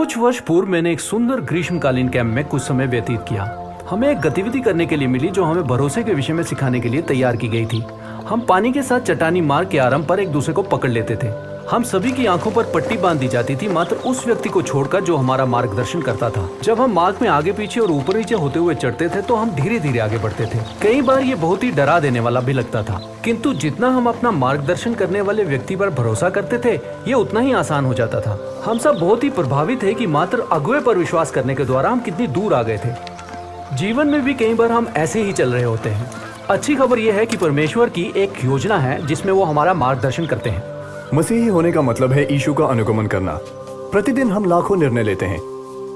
कुछ वर्ष पूर्व मैंने एक सुंदर ग्रीष्मकालीन कैंप में कुछ समय व्यतीत किया। हमें एक गतिविधि करने के लिए मिली जो हमें भरोसे के विषय में सिखाने के लिए तैयार की गई थी। हम पानी के साथ चट्टानी मार्ग के आरंभ पर एक दूसरे को पकड़ लेते थे। हम सभी की आंखों पर पट्टी बांध दी जाती थी, मात्र उस व्यक्ति को छोड़कर जो हमारा मार्गदर्शन करता था। जब हम मार्ग में आगे पीछे और ऊपर नीचे होते हुए चढ़ते थे तो हम धीरे धीरे आगे बढ़ते थे। कई बार ये बहुत ही डरा देने वाला भी लगता था, किंतु जितना हम अपना मार्गदर्शन करने वाले व्यक्ति पर भरोसा करते थे ये उतना ही आसान हो जाता था। हम सब बहुत ही प्रभावित थे कि मात्र अगुवे पर विश्वास करने के द्वारा हम कितनी दूर आ गए थे। जीवन में भी कई बार हम ऐसे ही चल रहे होते हैं। अच्छी खबर यह है कि परमेश्वर की एक योजना है जिसमें वो हमारा मार्गदर्शन करते हैं। मसीही होने का मतलब है यीशु का अनुगमन करना। प्रतिदिन हम लाखों निर्णय लेते हैं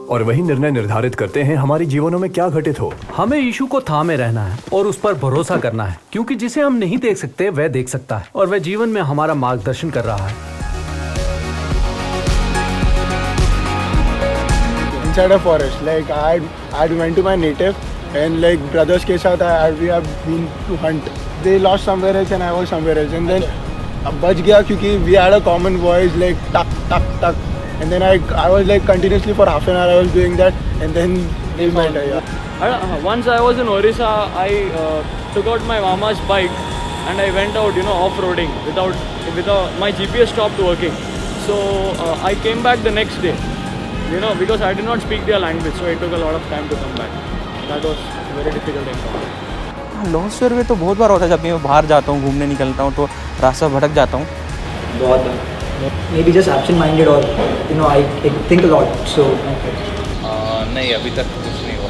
और वही निर्णय निर्धारित करते हैं हमारे जीवनों में क्या घटित हो। हमें यीशु को थामे रहना है और उस पर भरोसा करना है, क्योंकि जिसे हम नहीं देख सकते वह देख सकता है और वह जीवन में हमारा मार्गदर्शन कर रहा है। Inside a forest, like I went to my native and like brothers के साथ we have been to hunt. They lost somewhere else and I was somewhere else, and then बच गया क्योंकि we had a common voice like tuck tuck tuck, and then I was like continuously for half an hour I was doing that, and then they met. Once I was in Orissa, I took out my mama's bike and I went out, off-roading without my GPS stopped working. So I came back the next day, because I did not speak their language, so it took a lot of time to come back. That was very difficult encounter. Loss fair में तो बहुत बार होता है, जब मैं बाहर जाता हूँ, घूमने निकलता हूँ तो रास्ता भटक जाता हूँ बहुत बार। Maybe just absent minded और आई थिंक अ लॉट, सो नहीं, अभी तक कुछ नहीं हुआ।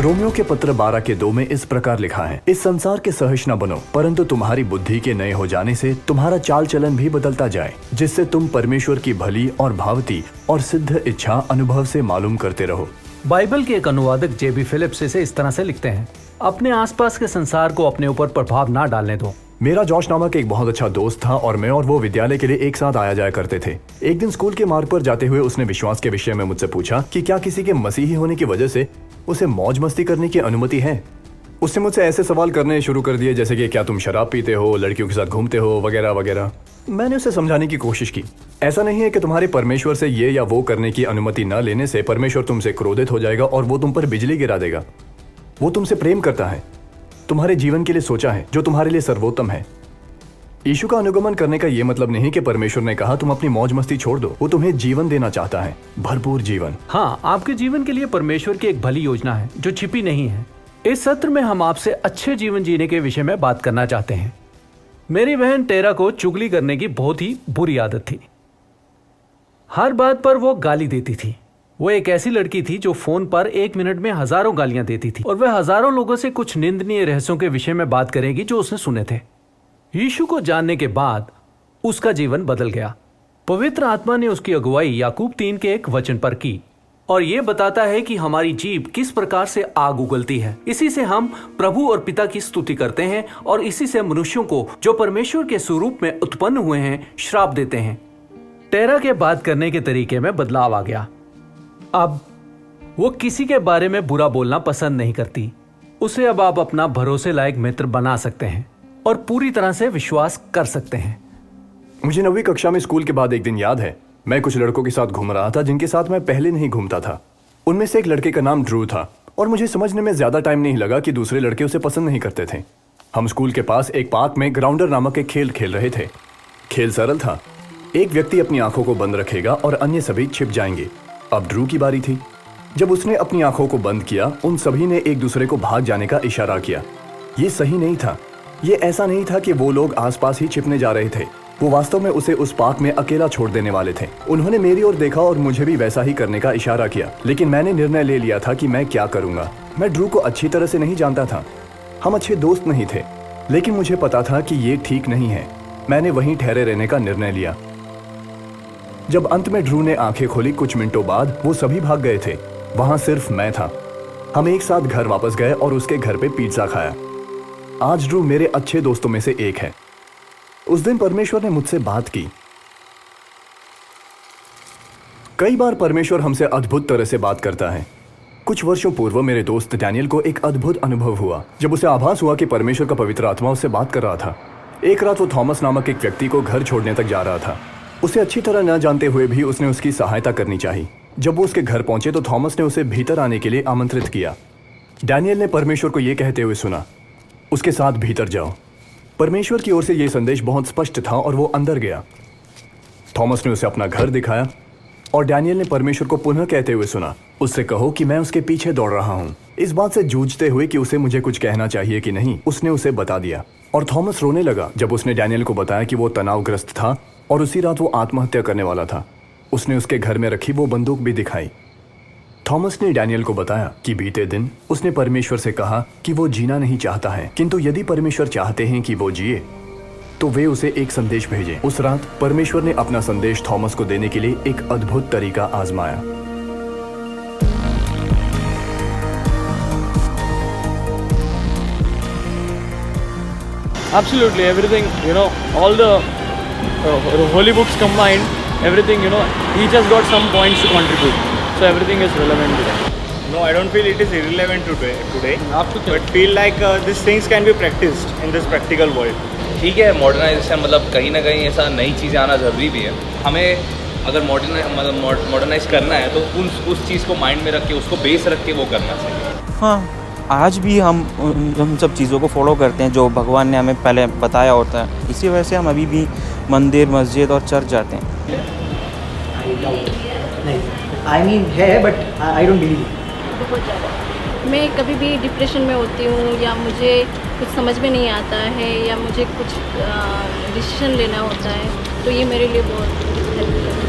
रोमियो के पत्र 12 के 2 में इस प्रकार लिखा है, इस संसार के सहिष्ण न बनो, परंतु तुम्हारी बुद्धि के नए हो जाने से तुम्हारा चाल चलन भी बदलता जाए, जिससे तुम परमेश्वर की भली और भावती और सिद्ध इच्छा अनुभव से मालूम करते रहो। बाइबल के एक अनुवादक जेबी फिलिप्स इसे इस तरह से लिखते हैं, अपने आसपास के संसार को अपने ऊपर प्रभाव ना डालने दो। मेरा जॉश नामक एक बहुत अच्छा दोस्त था और मैं और वो विद्यालय के लिए एक साथ आया जाया करते थे। एक दिन स्कूल के मार्ग पर जाते हुए उसने विश्वास के विषय में मुझसे पूछा कि क्या किसी के मसीही होने की वजह से उसे मौज मस्ती करने की अनुमति है। उसने मुझसे ऐसे सवाल करने शुरू कर दिए जैसे कि क्या तुम शराब पीते हो, लड़कियों के साथ घूमते हो, वगैरह वगैरह। मैंने उसे समझाने की कोशिश की, ऐसा नहीं है कि तुम्हारे परमेश्वर से ये या वो करने की अनुमति न लेने से परमेश्वर तुमसे क्रोधित हो जाएगा और वो तुम पर बिजली गिरा देगा। वो तुमसे प्रेम करता है, तुम्हारे जीवन के लिए सोचा है जो तुम्हारे लिए सर्वोत्तम है। यीशु का अनुगमन करने का ये मतलब नहीं कि परमेश्वर ने कहा तुम अपनी मौज मस्ती छोड़ दो। वो तुम्हें जीवन देना चाहता है, भरपूर जीवन। हाँ, आपके जीवन के लिए परमेश्वर की एक भली योजना है जो छिपी नहीं है। इस सत्र में हम आपसे अच्छे जीवन जीने के विषय में बात करना चाहते हैं। मेरी बहन टेरा को चुगली करने की बहुत ही बुरी आदत थी। हर बात पर वो गाली देती थी। वो एक ऐसी लड़की थी जो फोन पर 1 मिनट में हजारों गालियां देती थी और वह हजारों लोगों से कुछ निंदनीय रहस्यों के विषय में बात करेगी जो उसने सुने थे। यीशु को जानने के बाद उसका जीवन बदल गया। पवित्र आत्मा ने उसकी अगुवाई याकूब 3 के 1 वचन पर की और यह बताता है कि हमारी जीभ किस प्रकार से आग उगलती है। इसी से हम प्रभु और पिता की स्तुति करते हैं और इसी से मनुष्यों को जो परमेश्वर के स्वरूप में उत्पन्न हुए हैं श्राप देते हैं। टेरा के बात करने के तरीके में बदलाव आ गया। अब वो किसी के बारे में बुरा बोलना पसंद नहीं करती। उसे अब आप अपना भरोसे लायक मित्र बना सकते हैं और पूरी तरह से विश्वास कर सकते हैं। मुझे 9वीं कक्षा में स्कूल के बाद एक दिन याद है, मैं कुछ लड़कों के साथ घूम रहा था जिनके साथ मैं पहले नहीं घूमता था। उनमें से एक लड़के का नाम ड्रू था और मुझे समझने में ज्यादा टाइम नहीं लगा कि दूसरे लड़के उसे पसंद नहीं करते थे। हम स्कूल के पास एक पार्क में ग्राउंडर नामक एक खेल खेल रहे थे। खेल सरल था, एक व्यक्ति अपनी आंखों को बंद रखेगा और अन्य सभी छिप जाएंगे। अब ड्रू की बारी थी। जब उसने अपनी आंखों को बंद किया, उन सभी ने एक दूसरे को भाग जाने का इशारा किया। ये सही नहीं था। ये ऐसा नहीं था कि वो लोग आसपास ही छिपने जा रहे थे। वो वास्तव में उसे उस पार्क में अकेला छोड़ देने वाले थे। उन्होंने मेरी ओर देखा और मुझे भी वैसा ही करने का इशारा किया, लेकिन मैंने निर्णय ले लिया था कि मैं क्या करूंगा। मैं ड्रू को अच्छी तरह से नहीं जानता था, हम अच्छे दोस्त नहीं थे, लेकिन मुझे पता था कि ये ठीक नहीं है। मैंने वहीं ठहरे रहने का निर्णय लिया। जब अंत में ड्रू ने आंखें खोली, कुछ मिनटों बाद वो सभी भाग गए थे। वहां सिर्फ मैं था। हम एक साथ घर वापस गए और उसके घर पे पिज्जा खाया। आज ड्रू मेरे अच्छे दोस्तों में से एक है। उस दिन परमेश्वर ने मुझसे बात की। कई बार परमेश्वर हमसे अद्भुत तरह से बात करता है। कुछ वर्षों पूर्व मेरे दोस्त डैनियल को एक अद्भुत अनुभव हुआ जब उसे आभास हुआ कि परमेश्वर का पवित्र आत्मा उससे बात कर रहा था। एक रात वो थॉमस नामक एक व्यक्ति को घर छोड़ने तक जा रहा था। उसे अच्छी तरह न जानते हुए भी उसने उसकी सहायता करनी चाहिए। जब वो उसके घर पहुंचे तो थॉमस ने उसे भीतर आने के लिए आमंत्रित किया। डैनियल ने परमेश्वर को यह कहते हुए सुना, उसके साथ भीतर जाओ। परमेश्वर की ओर से यह संदेश बहुत स्पष्ट था और वो अंदर गया। थॉमस ने उसे अपना घर दिखाया और डैनियल ने परमेश्वर को पुनः कहते हुए सुना, उससे कहो कि मैं उसके पीछे दौड़ रहा हूं। इस बात से जूझते हुए कि उसे मुझे कुछ कहना चाहिए कि नहीं, उसने उसे बता दिया और थॉमस रोने लगा जब उसने डैनियल को बताया कि वो तनावग्रस्त था और उसी रात वो आत्महत्या करने वाला था। उसने उसके घर में रखी वो बंदूक भी दिखाई। थॉमस ने डैनियल को बताया कि बीते दिन उसने परमेश्वर से कहा कि वो जीना नहीं चाहता है, किंतु यदि परमेश्वर चाहते हैं कि वो जिए तो वे उसे एक संदेश भेजें। उस रात परमेश्वर ने अपना संदेश थॉमस को देने के लिए एक अद्भुत तरीका आजमाया। Absolutely, everything, all the holy books combined, everything, each has got some points to contribute. So everything is relevant today. No, I don't feel it is irrelevant today. But feel like these things can be practiced in this practical world. ठीक है, modernisation मतलब कहीं ना कहीं ऐसा नई चीज़ें आना ज़रूरी भी है। हमें अगर मॉडर्नाइज करना है तो उस चीज़ को माइंड में रख के, उसको बेस रख के वो करना चाहिए। हाँ, आज भी हम उन सब चीज़ों को फॉलो करते हैं जो भगवान ने हमें पहले बताया होता है। इसी वजह से हम अभी भी मंदिर, मस्जिद और चर्च जाते हैं। आई मीन है बट आई डोंट बिलीव। बहुत ज़्यादा मैं कभी भी डिप्रेशन में होती हूँ या मुझे कुछ समझ में नहीं आता है या मुझे कुछ डिसीजन लेना होता है तो ये मेरे लिए बहुत हेल्पफुल है।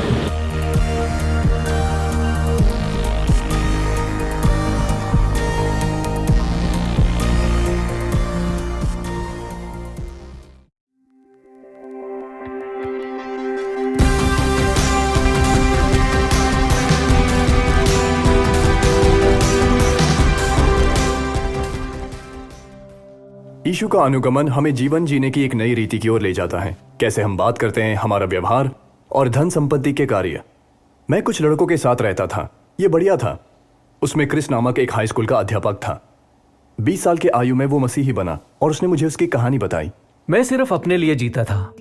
यीशु का अनुगमन हमें जीवन जीने की एक नई रीति की ओर ले जाता है। कैसे हम बात करते हैं, हमारा व्यवहार और धन संपत्ति के कार्य। मैं कुछ लड़कों के साथ रहता था, ये बढ़िया था। उसमें क्रिस नामक एक हाई स्कूल का अध्यापक था। 20 साल के आयु में वो मसीही बना और उसने मुझे उसकी कहानी बताई। मैं सिर्फ अपने लिए जीता था।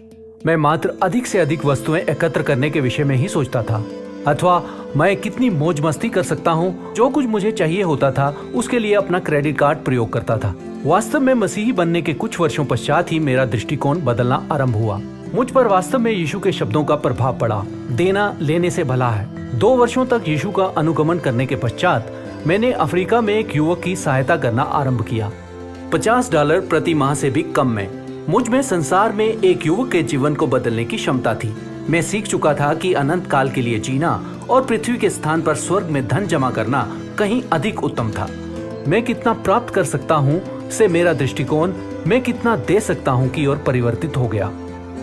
मैं मात्र अधिक से अधिक वस्तुएं एकत्र करने के विषय में ही सोचता था, अथवा मैं कितनी मौज मस्ती कर सकता हूँ। जो कुछ मुझे चाहिए होता था उसके लिए अपना क्रेडिट कार्ड प्रयोग करता था। वास्तव में मसीही बनने के कुछ वर्षों पश्चात ही मेरा दृष्टिकोण बदलना आरंभ हुआ। मुझ पर वास्तव में यीशु के शब्दों का प्रभाव पड़ा, देना लेने से भला है। 2 वर्षों तक यीशु का अनुगमन करने के पश्चात मैंने अफ्रीका में एक युवक की सहायता करना आरंभ किया। $50 प्रति माह से भी कम में। मुझ में संसार में एक युवक के जीवन को बदलने की क्षमता थी। मैं सीख चुका था कि अनंत काल के लिए जीना और पृथ्वी के स्थान पर स्वर्ग में धन जमा करना कहीं अधिक उत्तम था। मैं कितना प्राप्त कर सकता हूँ से मेरा दृष्टिकोण मैं कितना दे सकता हूँ की ओर परिवर्तित हो गया।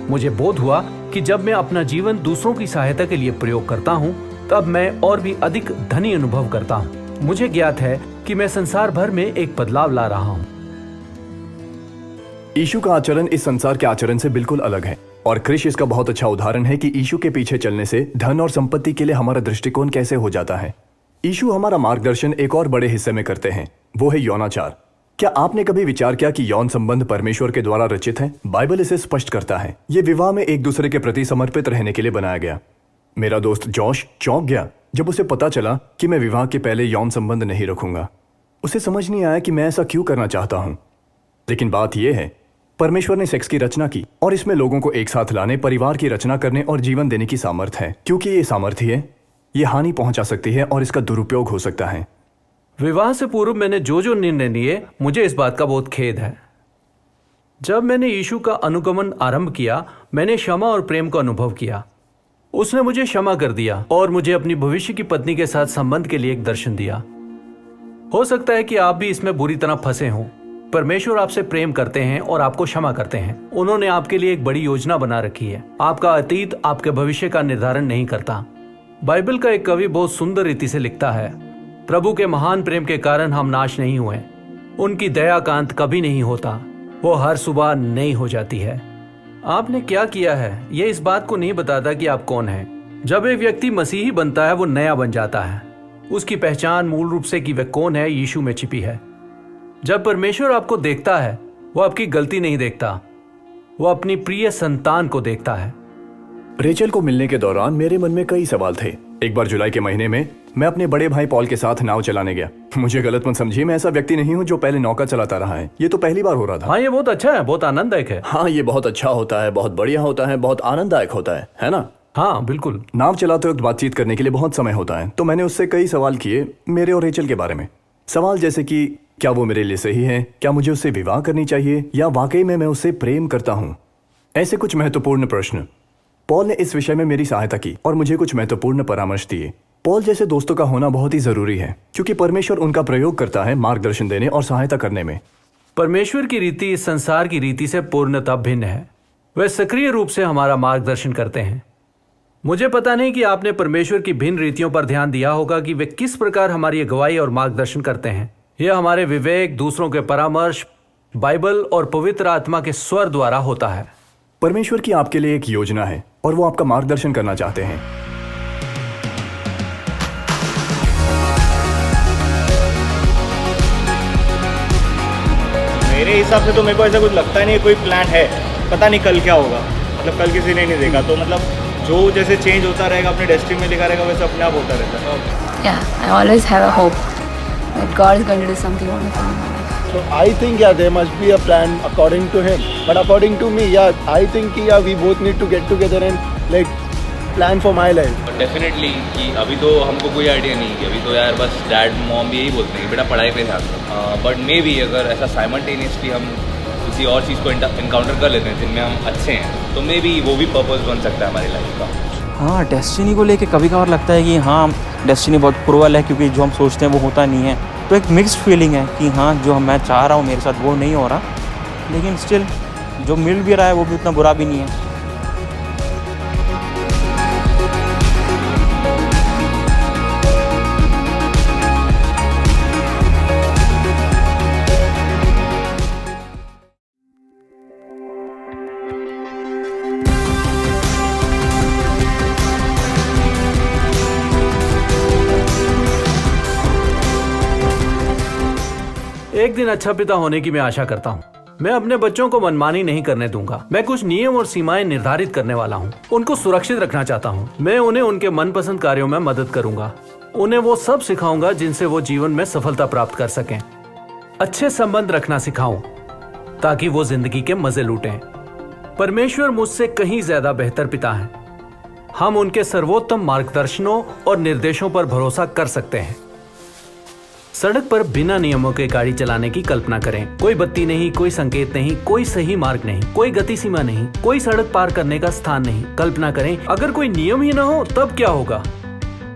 मुझे बोध हुआ कि जब मैं अपना जीवन दूसरों की सहायता के लिए प्रयोग करता हूँ तब मैं और भी अधिक धनी अनुभव करता हूँ। मुझे ज्ञात है कि मैं संसार भर में एक बदलाव ला रहा हूँ। यीशु का आचरण इस संसार के आचरण से बिल्कुल अलग है और क्रिश इसका बहुत अच्छा उदाहरण है कि यीशु के पीछे चलने से धन और संपत्ति के लिए हमारा दृष्टिकोण कैसे हो जाता है। यीशु हमारा मार्गदर्शन एक और बड़े हिस्से में करते हैं, वो है यौनाचार। क्या आपने कभी विचार किया कि यौन संबंध परमेश्वर के द्वारा रचित है? बाइबल इसे स्पष्ट करता है। ये विवाह में एक दूसरे के प्रति समर्पित रहने के लिए बनाया गया। मेरा दोस्त जॉश चौंक गया जब उसे पता चला कि मैं विवाह के पहले यौन संबंध नहीं रखूंगा। उसे समझ नहीं आया कि मैं ऐसा क्यों करना चाहता हूं। लेकिन बात यह है, परमेश्वर ने सेक्स की रचना की और इसमें लोगों को एक साथ लाने, परिवार की रचना करने और जीवन देने की सामर्थ्य है। क्योंकि ये सामर्थ्य है, ये हानि पहुंचा सकती है और इसका दुरुपयोग हो सकता है। विवाह से पूर्व मैंने जो निर्णय लिए, मुझे इस बात का बहुत खेद है। जब मैंने यीशु का अनुगमन आरंभ किया, मैंने क्षमा और प्रेम का अनुभव किया। उसने मुझे क्षमा कर दिया और मुझे अपनी भविष्य की पत्नी के साथ संबंध के लिए एक दर्शन दिया। हो सकता है कि आप भी इसमें बुरी तरह फंसे हों। परमेश्वर आपसे प्रेम करते हैं और आपको क्षमा करते हैं। उन्होंने आपके लिए एक बड़ी योजना बना रखी है। आपका अतीत आपके भविष्य का निर्धारण नहीं करता। बाइबल का एक कवि बहुत सुंदर रीति से लिखता है, प्रभु के महान प्रेम के कारण हम नाश नहीं हुए, उनकी दया का अंत कभी नहीं होता। वो हर सुबह नई हो जाती है। आपने क्या किया है ये इस बात को नहीं बताता कि आप कौन हैं। जब एक व्यक्ति मसीही बनता है वो नया बन जाता है। उसकी पहचान मूल रूप से कि वह कौन है यीशु में छिपी है। जब परमेश्वर आपको देखता है वो आपकी गलती नहीं देखता, वो अपनी प्रिय संतान को देखता है। रेचल को मिलने के दौरान मेरे मन में कई सवाल थे। एक बार जुलाई के महीने में मैं अपने बड़े भाई पॉल के साथ नाव चलाने गया। मुझे गलत मत समझिए, मैं ऐसा व्यक्ति नहीं हूँ जो पहले नौका चलाता रहा है। ये तो पहली बार हो रहा था। हाँ, ये बहुत अच्छा है, बहुत आनंददायक है। हाँ, ये बहुत अच्छा होता है, बहुत बढ़िया होता है, बहुत आनंददायक होता है ना? हाँ बिल्कुल। नाव चलाते वक्त बातचीत करने के लिए बहुत समय होता है, तो मैंने उससे कई सवाल किए मेरे और रेचल के बारे में। सवाल जैसे कि क्या वो मेरे लिए सही है, क्या मुझे उससे विवाह करनी चाहिए, या वाकई में मैं उससे प्रेम करता हूँ। ऐसे कुछ महत्वपूर्ण प्रश्न। पॉल ने इस विषय में मेरी सहायता की और मुझे कुछ महत्वपूर्ण परामर्श दिए। पॉल जैसे दोस्तों का होना बहुत ही जरूरी है, क्योंकि परमेश्वर उनका प्रयोग करता है मार्गदर्शन देने और सहायता करने में। परमेश्वर की रीति इस संसार की रीति से पूर्णतः भिन्न है। वे सक्रिय रूप से हमारा मार्गदर्शन करते हैं। मुझे पता नहीं कि आपने परमेश्वर की भिन्न रीतियों पर ध्यान दिया होगा कि वे किस प्रकार हमारी अगुवाई और मार्गदर्शन करते हैं। यह हमारे विवेक, दूसरों के परामर्श, बाइबल और पवित्र आत्मा के स्वर द्वारा होता है। परमेश्वर की आपके लिए एक योजना है और वो आपका मार्गदर्शन करना चाहते हैं। मेरे हिसाब से तो मेरे को ऐसा कुछ लगता नहीं है कोई प्लान है। पता नहीं कल क्या होगा, मतलब कल किसी ने नहीं देखा, तो मतलब जो जैसे चेंज होता रहेगा अपने डेस्टिनी में लिखा रहेगा वैसे अपने आप होता रहता है। Yeah, I always have a hope that God is going to do something wonderful in my life. So I think there must be a plan according to him. But according to me, I think we both need to get together and plan for my life. Definitely कि अभी तो हमको कोई idea नहीं कि अभी तो यार बस डैड मॉम भी यही बोलते हैं कि बेटा पढ़ाई पे ध्यान दो। बट मे बी अगर ऐसा साइमल्टेनियसली हम किसी और चीज़ को इनकाउंटर कर लेते हैं जिनमें हम अच्छे हैं, तो मे बी वो भी पर्पस बन सकता है हमारी लाइफ का। हाँ, डेस्टिनी को लेके कभी कभार लगता है कि हाँ डेस्टिनी बहुत क्रूअल है, क्योंकि जो हम सोचते हैं वो होता नहीं है। तो एक मिक्स्ड फीलिंग है कि हाँ जो मैं चाह रहा हूँ मेरे साथ वो नहीं हो रहा, लेकिन स्टिल जो मिल भी रहा है वो भी उतना बुरा भी नहीं है। एक दिन अच्छा पिता होने की मैं आशा करता हूँ। मैं अपने बच्चों को मनमानी नहीं करने दूंगा। मैं कुछ नियम और सीमाएं निर्धारित करने वाला हूँ। उनको सुरक्षित रखना चाहता हूँ। मैं उन्हें उनके मनपसंद कार्यों में मदद करूंगा। उन्हें वो सब सिखाऊंगा जिनसे वो जीवन में सफलता प्राप्त कर सकें। अच्छे संबंध रखना सिखाऊं ताकि वो जिंदगी के मजे लूटें। परमेश्वर मुझसे कहीं ज्यादा बेहतर पिता है। हम उनके सर्वोत्तम मार्गदर्शनों और निर्देशों पर भरोसा कर सकते हैं। सड़क पर बिना नियमों के गाड़ी चलाने की कल्पना करें। कोई बत्ती नहीं, कोई संकेत नहीं, कोई सही मार्ग नहीं, कोई गति सीमा नहीं, कोई सड़क पार करने का स्थान नहीं। कल्पना करें अगर कोई नियम ही ना हो तब क्या होगा।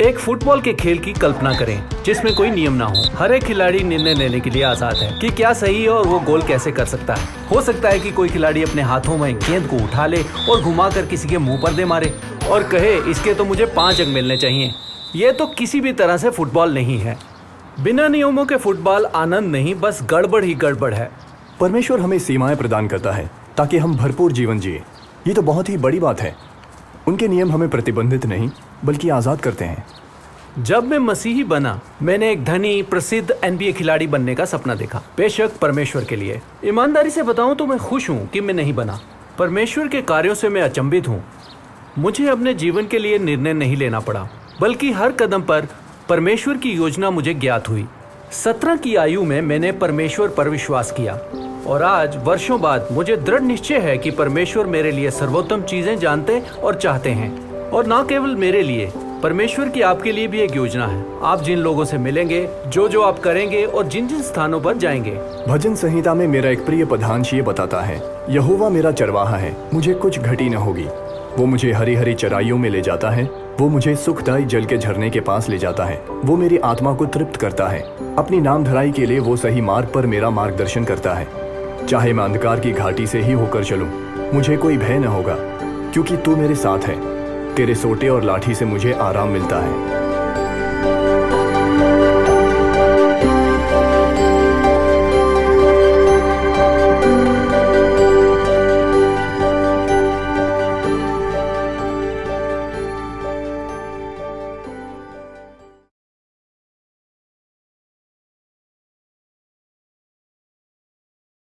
एक फुटबॉल के खेल की कल्पना करें जिसमें कोई नियम ना हो। हर एक खिलाड़ी निर्णय लेने के लिए आजाद है कि क्या सही है और वो गोल कैसे कर सकता है। हो सकता है कि कोई खिलाड़ी अपने हाथों में गेंद को उठा ले और घुमाकर किसी के मुंह पर दे मारे और कहे इसके तो मुझे 5 अंक मिलने चाहिए। ये तो किसी भी तरह से फुटबॉल नहीं है। बिना नियमों के फुटबॉल आनंद नहीं, बस गड़बड़ ही गड़बड़ है। परमेश्वर हमें सीमाएं प्रदान करता है ताकि हम भरपूर जीवन जिए। ये तो बहुत ही बड़ी बात है। उनके नियम हमें प्रतिबंधित नहीं बल्कि आज़ाद करते हैं। जब मैं मसीही बना मैंने एक धनी प्रसिद्ध NBA खिलाड़ी बनने का सपना देखा, बेशक परमेश्वर के लिए। ईमानदारी से बताऊं तो मैं खुश हूं कि मैं नहीं बना। परमेश्वर के कार्यों से मैं अचंभित हूं। मुझे अपने जीवन के लिए निर्णय नहीं लेना पड़ा, बल्कि हर कदम पर परमेश्वर की योजना मुझे ज्ञात हुई। 17 की आयु में मैंने परमेश्वर पर विश्वास किया और आज वर्षों बाद मुझे दृढ़ निश्चय है कि परमेश्वर मेरे लिए सर्वोत्तम चीजें जानते और चाहते हैं। और न केवल मेरे लिए, परमेश्वर की आपके लिए भी एक योजना है। आप जिन लोगों से मिलेंगे, जो आप करेंगे और जिन जिन स्थानों पर जाएंगे। भजन संहिता में मेरा एक प्रिय पदांश ये बताता है, यहोवा मेरा चरवाहा है, मुझे कुछ घटी न होगी। वो मुझे हरी हरी चराइयों में ले जाता है, वो मुझे सुखदायी जल के झरने के पास ले जाता है। वो मेरी आत्मा को तृप्त करता है। अपनी नाम धराई के लिए वो सही मार्ग पर मेरा मार्गदर्शन करता है। चाहे मैं अंधकार की घाटी से ही होकर चलूं, मुझे कोई भय न होगा, क्योंकि तू मेरे साथ है। तेरे सोटे और लाठी से मुझे आराम मिलता है।